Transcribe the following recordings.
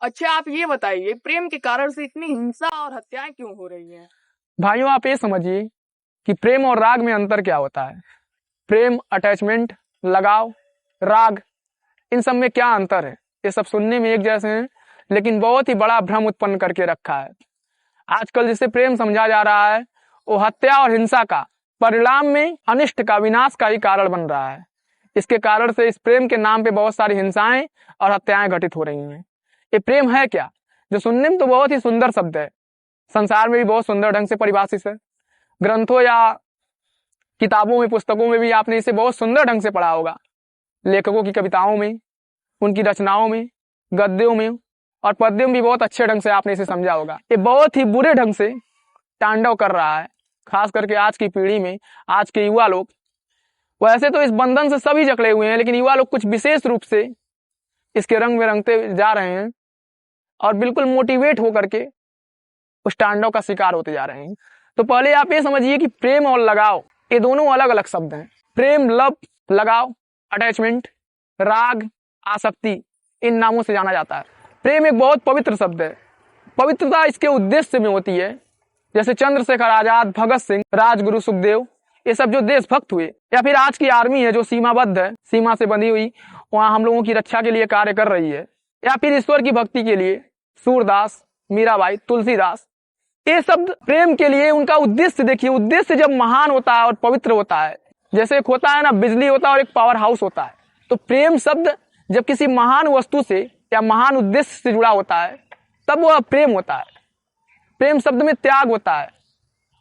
अच्छा, आप ये बताइए, प्रेम के कारण से इतनी हिंसा और हत्याएं क्यों हो रही हैं? भाइयों, आप ये समझिए कि प्रेम और राग में अंतर क्या होता है। प्रेम, अटैचमेंट, लगाव, राग, इन सब में क्या अंतर है? ये सब सुनने में एक जैसे हैं, लेकिन बहुत ही बड़ा भ्रम उत्पन्न करके रखा है। आजकल जिसे प्रेम समझा जा रहा है वो हत्या और हिंसा का परिणाम में अनिष्ट का, विनाश का ही कारण बन रहा है। इसके कारण से इस प्रेम के नाम पे बहुत सारी हिंसाएं और हत्याएं घटित हो रही हैं। ये प्रेम है क्या? जो सुनने में तो बहुत ही सुंदर शब्द है, संसार में भी बहुत सुंदर ढंग से परिभाषित है। ग्रंथों या किताबों में, पुस्तकों में भी आपने इसे बहुत सुंदर ढंग से पढ़ा होगा। लेखकों की कविताओं में, उनकी रचनाओं में, गद्यों में और पद्यों में भी बहुत अच्छे ढंग से आपने इसे समझा होगा। ये बहुत ही बुरे ढंग से तांडव कर रहा है, खास करके आज की पीढ़ी में। आज के युवा लोग, वैसे तो इस बंधन से सभी जकड़े हुए हैं, लेकिन युवा लोग कुछ विशेष रूप से इसके रंग में रंगते जा रहे हैं और बिल्कुल मोटिवेट होकर के उस तांडव का शिकार होते जा रहे हैं। तो पहले आप ये समझिए कि प्रेम और लगाव ये दोनों अलग अलग शब्द हैं। प्रेम, लव, लगाव, अटैचमेंट, राग, आसक्ति, इन नामों से जाना जाता है। प्रेम एक बहुत पवित्र शब्द है। पवित्रता इसके उद्देश्य में होती है। जैसे चंद्रशेखर आजाद, भगत सिंह, राजगुरु सुखदेव, ये सब जो देशभक्त हुए, या फिर आज की आर्मी है जो सीमाबद्ध है, सीमा से बंधी हुई, वहां हम लोगों की रक्षा के लिए कार्य कर रही है, या फिर ईश्वर की भक्ति के लिए सूरदास, मीराबाई, तुलसीदास, ये शब्द प्रेम के लिए उनका उद्देश्य देखिए। उद्देश्य जब महान होता है और पवित्र होता है, जैसे एक होता है ना, बिजली होता है और एक पावर हाउस होता है, तो प्रेम शब्द जब किसी महान वस्तु से या महान उद्देश्य से जुड़ा होता है तब वह प्रेम होता है। प्रेम शब्द में त्याग होता है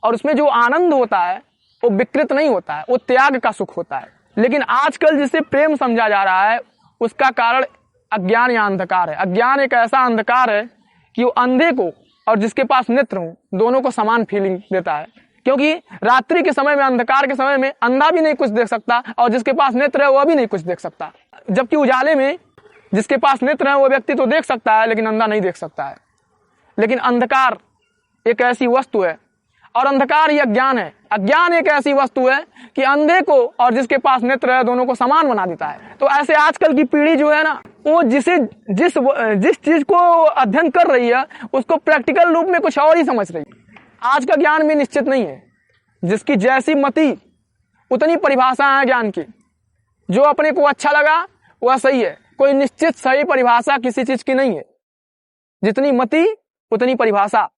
और उसमें जो आनंद होता है वो विकृत नहीं होता है, वो त्याग का सुख होता है। लेकिन आजकल जिसे प्रेम समझा जा रहा है उसका कारण अज्ञान या अंधकार है। अज्ञान एक ऐसा अंधकार है कि वो अंधे को और जिसके पास नेत्र हो दोनों को समान फीलिंग देता है, क्योंकि रात्रि के समय में, अंधकार के समय में अंधा भी नहीं कुछ देख सकता और जिसके पास नेत्र है वह भी नहीं कुछ देख सकता। जबकि उजाले में जिसके पास नेत्र है वो व्यक्ति तो देख सकता है लेकिन अंधा नहीं देख सकता है। लेकिन अंधकार एक ऐसी वस्तु है और अंधकार ही अज्ञान है। अज्ञान एक ऐसी वस्तु है कि अंधे को और जिसके पास नेत्र है दोनों को समान बना देता है। तो ऐसे आजकल की पीढ़ी जो है ना, वो जिस चीज को अध्ययन कर रही है उसको प्रैक्टिकल रूप में कुछ और ही समझ रही है। आज का ज्ञान भी निश्चित नहीं है। जिसकी जैसी मति उतनी परिभाषा है ज्ञान की। जो अपने को अच्छा लगा वह सही है। कोई निश्चित सही परिभाषा किसी चीज की नहीं है। जितनी मति उतनी परिभाषा।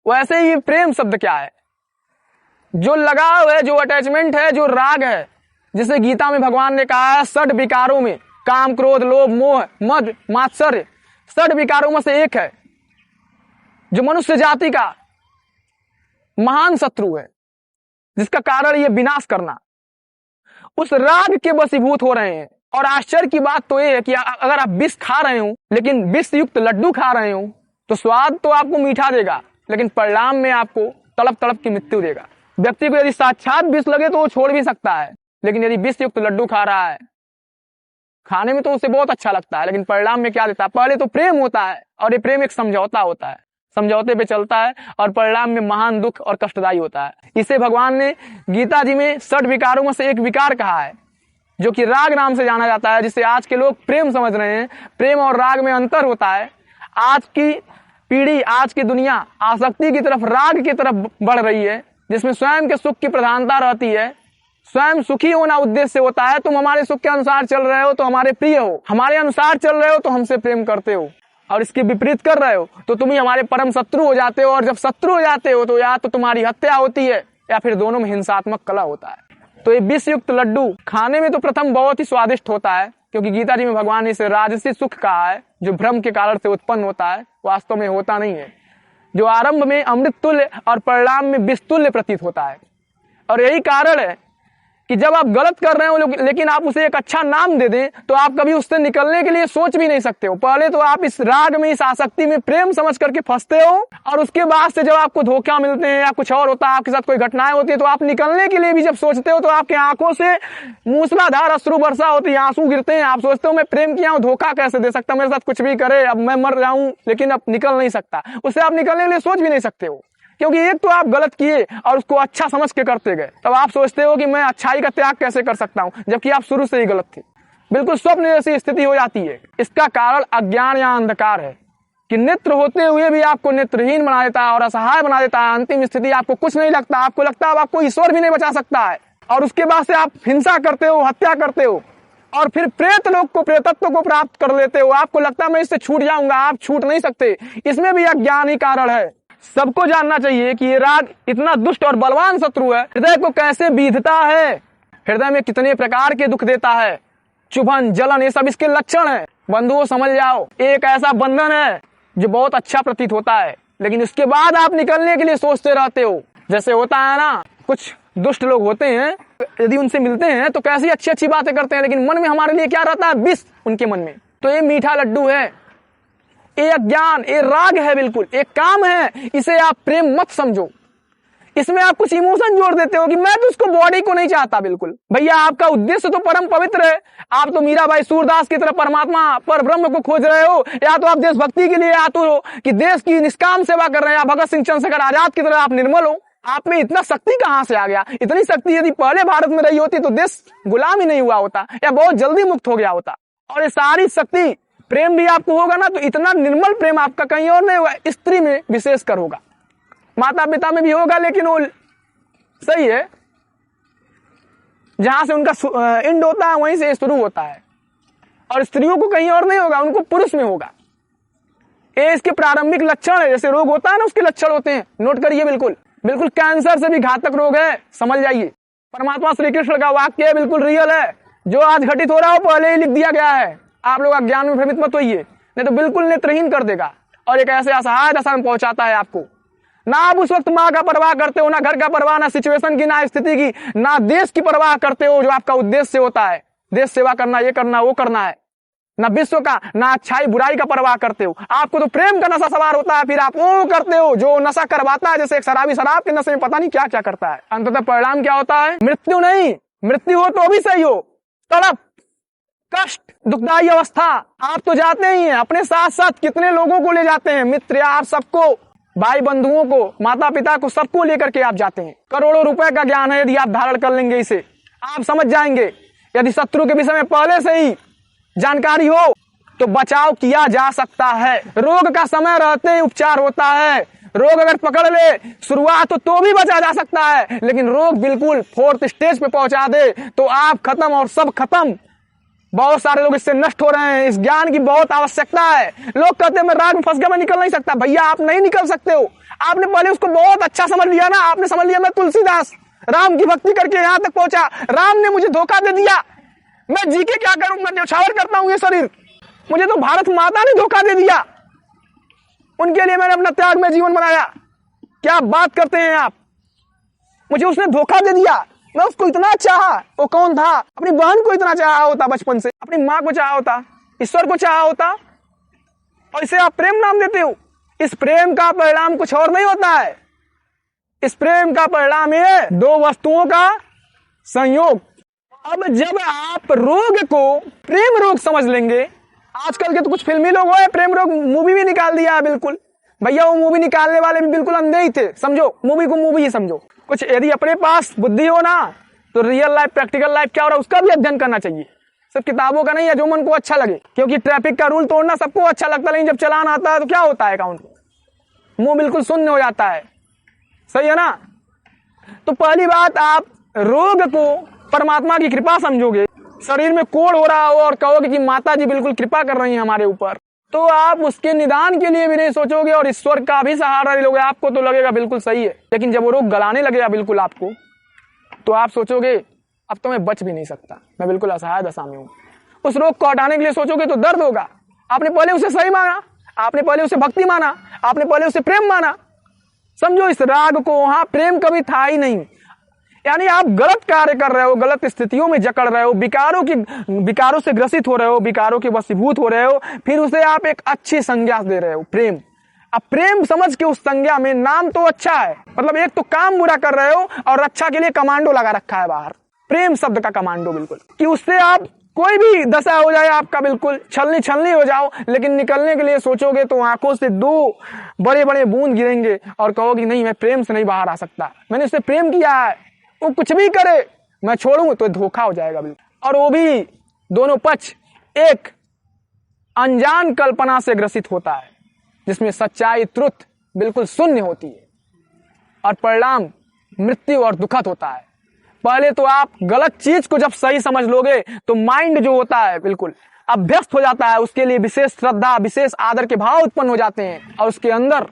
वैसे ही प्रेम शब्द क्या है? जो लगाव है, जो अटैचमेंट है, जो राग है, जिसे गीता में भगवान ने कहा है षड विकारों में, काम, क्रोध, लोभ, मोह, मद, मात्सर्य, षड विकारों में से एक है जो मनुष्य जाति का महान शत्रु है, जिसका कारण ये विनाश करना। उस राग के वशीभूत हो रहे हैं। और आश्चर्य की बात तो ये है कि अगर आप विष खा रहे हो, लेकिन विष युक्त लड्डू खा रहे हो, तो स्वाद तो आपको मीठा देगा लेकिन परिणाम में आपको तड़प तड़प की मृत्यु देगा। व्यक्ति को यदि साक्षात विष लगे तो वो छोड़ भी सकता है, लेकिन यदि विष युक्त लड्डू खा रहा है, खाने में तो उसे बहुत अच्छा लगता है लेकिन परिणाम में क्या देता है? पहले तो प्रेम होता है और ये प्रेम एक समझौता होता है, समझौते पे चलता है और परिणाम में महान दुख और कष्टदायी होता है। इसे भगवान ने गीता जी में षड विकारों में से एक विकार कहा है जो कि राग नाम से जाना जाता है, जिसे आज के लोग प्रेम समझ रहे हैं। प्रेम और राग में अंतर होता है। आज की पीढ़ी, आज की दुनिया आसक्ति की तरफ, राग की तरफ बढ़ रही है, जिसमें स्वयं के सुख की प्रधानता रहती है। स्वयं सुखी होना उद्देश्य होता है। तुम हमारे सुख के अनुसार चल रहे हो तो हमारे प्रिय हो, हमारे अनुसार चल रहे हो तो हमसे प्रेम करते हो, और इसके विपरीत कर रहे हो तो तुम ही हमारे परम शत्रु हो जाते हो। और जब शत्रु हो जाते हो तो या तो तुम्हारी हत्या होती है या फिर दोनों में हिंसात्मक कला होता है। तो ये विष युक्त लड्डू खाने में तो प्रथम बहुत ही स्वादिष्ट होता है, क्योंकि गीता जी में भगवान ने इसे राजसी सुख कहा है, जो भ्रम के कारण से उत्पन्न होता है, वास्तव में होता नहीं है। जो आरंभ में अमृत तुल्य और परिणाम में विष तुल्य प्रतीत होता है। और यही कारण है कि जब आप गलत कर रहे हो लेकिन आप उसे एक अच्छा नाम दे दें तो आप कभी उससे निकलने के लिए सोच भी नहीं सकते हो। पहले तो आप इस राग में, इस आसक्ति में प्रेम समझ करके फंसते हो, और उसके बाद से जब आपको धोखा मिलते हैं या कुछ और होता है, आपके साथ कोई घटनाएं होती है, तो आप निकलने के लिए भी जब सोचते हो तो आपके आंखों से मूसलाधार अश्रु वर्षा होती है, आंसू गिरते हैं। आप सोचते हो मैं प्रेम किया हूं, धोखा कैसे दे सकता, मेरे साथ कुछ भी करे, अब मैं मर जाऊं, लेकिन अब निकल नहीं सकता। उससे आप निकलने के लिए सोच भी नहीं सकते हो, क्योंकि एक तो आप गलत किए और उसको अच्छा समझ के करते गए। तब आप सोचते हो कि मैं अच्छाई का त्याग कैसे कर सकता हूं, जबकि आप शुरू से ही गलत थे। बिल्कुल स्वप्न जैसी स्थिति हो जाती है। इसका कारण अज्ञान या अंधकार है कि नेत्र होते हुए भी आपको नेत्रहीन बना देता है और असहाय बना देता है। अंतिम स्थिति आपको कुछ नहीं लगता, आपको लगता है आपको ईश्वर भी नहीं बचा सकता है, और उसके बाद से आप हिंसा करते हो, हत्या करते हो, और फिर प्रेत लोक को, प्रेतत्व को प्राप्त कर लेते हो। आपको लगता है मैं इससे छूट जाऊंगा, आप छूट नहीं सकते। इसमें भी अज्ञान ही कारण है। सबको जानना चाहिए कि ये राग इतना दुष्ट और बलवान शत्रु है, हृदय को कैसे बीधता है, हृदय में कितने प्रकार के दुख देता है, चुभन, जलन, ये सब इसके लक्षण है। बंधुओं समझ जाओ, एक ऐसा बंधन है जो बहुत अच्छा प्रतीत होता है, लेकिन उसके बाद आप निकलने के लिए सोचते रहते हो। जैसे होता है ना, कुछ दुष्ट लोग होते हैं, यदि उनसे मिलते हैं तो कैसी अच्छी अच्छी बातें करते हैं, लेकिन मन में हमारे लिए क्या रहता है, विष उनके मन में। तो ये मीठा लड्डू है, ये अज्ञान, ये राग है, बिल्कुल एक काम है। इसे आप प्रेम मत समझो। इसमें आप कुछ इमोशन जोड़ देते हो कि मैं तो उसको बॉडी को नहीं चाहता। बिल्कुल भैया, आपका उद्देश्य तो परम पवित्र है। आप तो मीराबाई सूरदास की तरह परमात्मा पर ब्रह्म को खोज रहे हो, या तो आप देशभक्ति के लिए आतुर हो कि देश की निष्काम सेवा कर रहे हैं, या भगत सिंह, चंद्रशेखर आजाद की तरह आप निर्मल हो। आप में इतना शक्ति कहां से आ गया? इतनी शक्ति यदि पहले भारत में रही होती तो देश गुलाम ही नहीं हुआ होता, या बहुत जल्दी मुक्त हो गया होता। और ये सारी शक्ति, प्रेम भी आपको होगा ना, तो इतना निर्मल प्रेम आपका कहीं और नहीं होगा, स्त्री में विशेषकर होगा। माता पिता में भी होगा, लेकिन वो सही है, जहां से उनका एंड होता है वहीं से शुरू होता है। और स्त्रियों को कहीं और नहीं होगा, उनको पुरुष में होगा। ये इसके प्रारंभिक लक्षण है। जैसे रोग होता है ना, उसके लक्षण होते हैं, नोट करिए। बिल्कुल बिल्कुल कैंसर से भी घातक रोग है, समझ जाइए। परमात्मा श्री कृष्ण का वाक्य है, बिल्कुल रियल है। जो आज घटित हो रहा हो पहले ही लिख दिया गया है। आप लोग अज्ञान में भ्रमित मत होइए, नहीं तो बिल्कुल नेत्रहीन कर देगा और एक ऐसे असहाय दशा में पहुंचाता है आपको। ना आप उस वक्त माँ का परवाह करते हो, ना घर का परवाह, ना सिचुएशन की, ना स्थिति की, ना देश की परवाह करते हो, जो आपका उद्देश्य होता है, देश सेवा करना, ये करना, वो करना है। ना विश्व का, ना अच्छाई बुराई का परवाह करते हो। आपको तो प्रेम का नशा सवार होता है, फिर आप वो करते हो जो नशा करवाता है। जैसे एक शराबी शराब के नशे में पता नहीं क्या क्या करता है। अंततः परिणाम क्या होता है? मृत्यु नहीं, मृत्यु हो तो भी सही हो, तड़प, कष्ट, दुखदायी अवस्था। आप तो जाते ही हैं, अपने साथ साथ कितने लोगों को ले जाते हैं, मित्र यार सबको, भाई बंधुओं को, माता पिता को, सबको लेकर के आप जाते हैं। करोड़ों रुपए का ज्ञान है, यदि आप धारण कर लेंगे इसे, आप समझ जाएंगे। यदि शत्रु के विषय में पहले से ही जानकारी हो तो बचाव किया जा सकता है। रोग का समय रहते ही उपचार होता है। रोग अगर पकड़ ले शुरुआत तो भी बचा जा सकता है, लेकिन रोग बिल्कुल 4th स्टेज पे पहुंचा दे तो आप खत्म और सब खत्म। बहुत सारे लोग इससे नष्ट हो रहे हैं। इस ज्ञान की बहुत आवश्यकता है। लोग कहते हैं मैं राग में फंस गया, मैं निकल नहीं सकता। भैया आप नहीं निकल सकते हो। आपने पहले उसको बहुत अच्छा समझ लिया ना। आपने समझ लिया मैं तुलसीदास राम की भक्ति करके यहां तक पहुंचा, राम ने मुझे धोखा दे दिया, मैं जी के क्या करूं, मैं न्यौछावर करता हूं ये शरीर, मुझे तो भारत माता ने धोखा दे दिया, उनके लिए मैंने अपना त्याग में जीवन बनाया। क्या बात करते हैं आप? मुझे उसने धोखा दे दिया। मैं उसको इतना चाहा, वो कौन था? अपनी बहन को इतना चाहा होता, बचपन से अपनी माँ को चाहा होता, ईश्वर को चाहा होता, और इसे आप प्रेम नाम देते हो। इस प्रेम का परिणाम कुछ और नहीं होता है। इस प्रेम का परिणाम ये 2 वस्तुओं का संयोग। अब जब आप रोग को प्रेम रोग समझ लेंगे, आजकल के तो कुछ फिल्मी लोग हुए प्रेम रोग मूवी भी निकाल दिया है। बिल्कुल भैया, वो मूवी निकालने वाले भी बिल्कुल अंधे ही थे। समझो, मूवी को मूवी ही समझो। कुछ यदि अपने पास बुद्धि हो ना, तो रियल लाइफ, प्रैक्टिकल लाइफ क्या हो रहा है उसका भी अध्ययन करना चाहिए। सिर्फ किताबों का नहीं है, जो मन को अच्छा लगे। क्योंकि ट्रैफिक का रूल तोड़ना सबको अच्छा लगता है, लेकिन जब चलान आता है तो क्या होता है, अकाउंट मुंह बिल्कुल शून्य हो जाता है। सही है ना? तो पहली बात, आप रोग को परमात्मा की कृपा समझोगे। शरीर में कोढ़ हो रहा हो और कहोगे कि माता जी बिल्कुल कृपा कर रही हैं हमारे ऊपर, तो आप उसके निदान के लिए भी नहीं सोचोगे और ईश्वर का भी सहारा नहीं लोगे। आपको तो लगेगा बिल्कुल सही है, लेकिन जब वो रोग गलाने लगेगा बिल्कुल आपको, तो आप सोचोगे अब तो मैं बच भी नहीं सकता, मैं बिल्कुल असहाय दशा में हूं। उस रोग को हटाने के लिए सोचोगे तो दर्द होगा। आपने पहले उसे सही माना, आपने पहले उसे भक्ति माना, आपने पहले उसे प्रेम माना। समझो, इस राग को वहां प्रेम कभी था ही नहीं। यानी आप गलत कार्य कर रहे हो, गलत स्थितियों में जकड़ रहे हो, विकारों से ग्रसित हो रहे हो, विकारों के वशीभूत हो रहे हो, फिर उसे आप एक अच्छी संज्ञा दे रहे हो, प्रेम। अब प्रेम समझ के उस संज्ञा में, नाम तो अच्छा है, मतलब एक तो काम बुरा कर रहे हो और रक्षा के लिए कमांडो लगा रखा है बाहर, प्रेम शब्द का कमांडो, बिल्कुल, कि उससे आप कोई भी दशा हो जाए आपका, बिल्कुल छलनी हो जाओ, लेकिन निकलने के लिए सोचोगे तो आंखों से 2 बड़े बड़े बूंद गिरेंगे और कहोगे नहीं, मैं प्रेम से नहीं बाहर आ सकता, मैंने उससे प्रेम किया है, वो कुछ भी करे मैं छोड़ूंगा तो धोखा हो जाएगा बिल्कुल। और वो भी दोनों पक्ष एक अनजान कल्पना से ग्रसित होता है, जिसमें सच्चाई ट्रुथ बिल्कुल शून्य होती है और परिणाम मृत्यु और दुखद होता है। पहले तो आप गलत चीज को जब सही समझ लोगे तो माइंड जो होता है बिल्कुल अभ्यस्त हो जाता है, उसके लिए विशेष श्रद्धा विशेष आदर के भाव उत्पन्न हो जाते हैं और उसके अंदर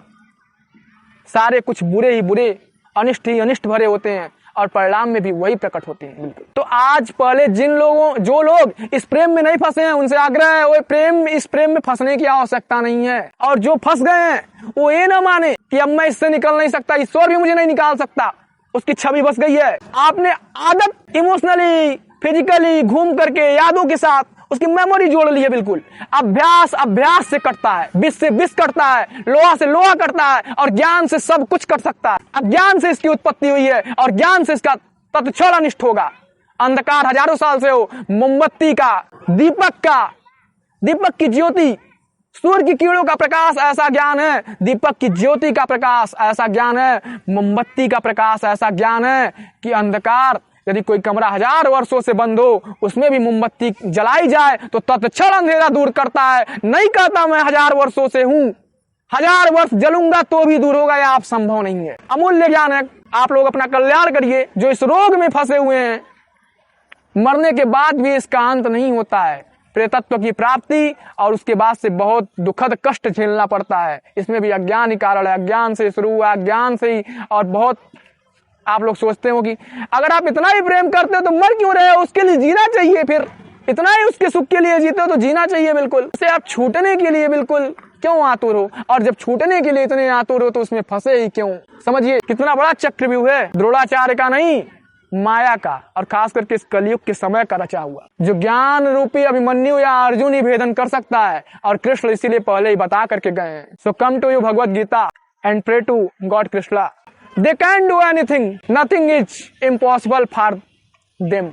सारे कुछ बुरे ही बुरे अनिष्ट ही अनिष्ट भरे होते हैं और परिणाम में भी वही प्रकट होते हैं। बिल्कुल। तो आज पहले जो लोग इस प्रेम में नहीं फंसे हैं उनसे आग्रह है, वो इस प्रेम में फंसने की आवश्यकता नहीं है। और जो फंस गए हैं वो ये ना माने कि अब मैं इससे निकल नहीं सकता, ईश्वर भी मुझे नहीं निकाल सकता, उसकी छवि बस गई है। आपने आदत इमोशनली फिजिकली घूम करके यादों के साथ उसकी मेमोरी जोड़ ली है। बिल्कुल अभ्यास से कटता है, विष से विष कटता है, लोहा से लोहा कटता है और ज्ञान से सब कुछ कट सकता है। अज्ञान से इसकी उत्पत्ति हुई है और ज्ञान से इसका तत्क्षण अनिष्ट होगा। अंधकार हजारों साल से हो, मोमबत्ती का दीपक की ज्योति, सूर्य की किरणों का प्रकाश ऐसा ज्ञान है, दीपक की ज्योति का प्रकाश ऐसा ज्ञान है, मोमबत्ती का प्रकाश ऐसा ज्ञान है कि अंधकार यदि कोई कमरा 1000 वर्षों से बंद हो उसमें भी मोमबत्ती जलाई जाए तो तत्क्षण अंधेरा दूर करता है। नहीं कहता मैं 1000 वर्षों से हूं, 1000 वर्ष जलूंगा तो भी दूर होगा, यह आप संभव नहीं है। अमूल्य ज्ञान है। आप लोग अपना कल्याण करिए। जो इस रोग में फंसे हुए हैं, मरने के बाद भी इसका अंत नहीं होता है, प्रेतत्व की प्राप्ति और उसके बाद से बहुत दुखद कष्ट झेलना पड़ता है। इसमें भी अज्ञान ही कारण है, अज्ञान से शुरू हुआ, अज्ञान से ही। और बहुत आप लोग सोचते हो कि अगर आप इतना ही प्रेम करते हो तो मर क्यों रहे हो, उसके लिए जीना चाहिए, फिर इतना ही उसके सुख के लिए जीते हो तो जीना चाहिए। बिल्कुल उसे आप छूटने के लिए बिल्कुल क्यों आतुर हो, और जब छूटने के लिए इतने आतुर हो तो उसमें फंसे ही क्यों। समझिए कितना बड़ा चक्रव्यूह है, द्रोणाचार्य का नहीं माया का, और खास करके इस कलयुग के समय का रचा हुआ, जो ज्ञान रूपी अभिमन्यु या अर्जुन ही भेदन कर सकता है। और कृष्ण इसीलिए पहले ही बता करके गए हैं। So come to you Bhagavad Gita and pray to god Krishna. They can do anything. Nothing is impossible for them.